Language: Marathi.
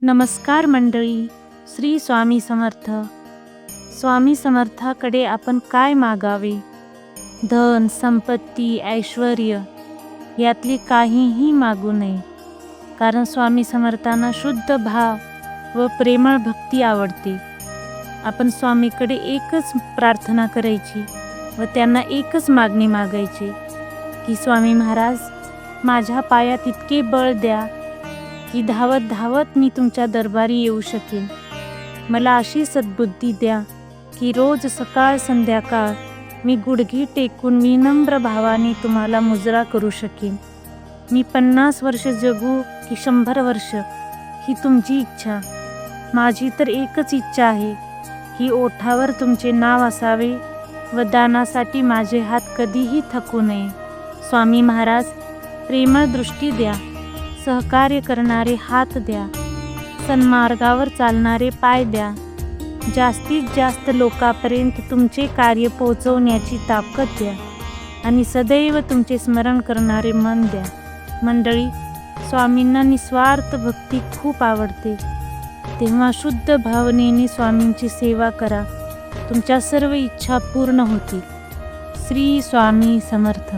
नमस्कार मंडळी, श्री स्वामी समर्थ. स्वामी समर्थाकडे आपण काय मागावे? धन, संपत्ती, ऐश्वर्य यातली काहीही मागू नये. कारण स्वामी समर्थांना शुद्ध भाव व प्रेमळ भक्ती आवडते. आपण स्वामीकडे एकच प्रार्थना करायची व त्यांना एकच मागणी मागायची की स्वामी महाराज, माझ्या पायात इतके बळ द्या की धावत धावत मी तुमच्या दरबारी येऊ शकेन. मला अशी सद्बुद्धी द्या की रोज सकाळ संध्याकाळ मी गुडघे टेकून विनम्र भावाने तुम्हाला मुजरा करू शकेन. मी 50 वर्ष जगू की 100 वर्ष ही तुमची इच्छा. माझी तर एकच इच्छा आहे की ओठावर तुमचे नाव असावे व दानासाठी माझे हात कधीही थकू नये. स्वामी महाराज, प्रेमळ दृष्टी द्या, सहकार्य करणारे हात द्या, सन्मार्गावर चालणारे पाय द्या. जास्तीत जास्त लोकांपर्यंत तुमचे कार्य पोहोचवण्याची ताकद द्या आणि सदैव तुमचे स्मरण करणारे मन द्या. मंडळी, स्वामींना निस्वार्थ भक्ती खूप आवडते. तेव्हा शुद्ध भावनेने स्वामींची सेवा करा. तुमच्या सर्व इच्छा पूर्ण होतील. श्री स्वामी समर्थ.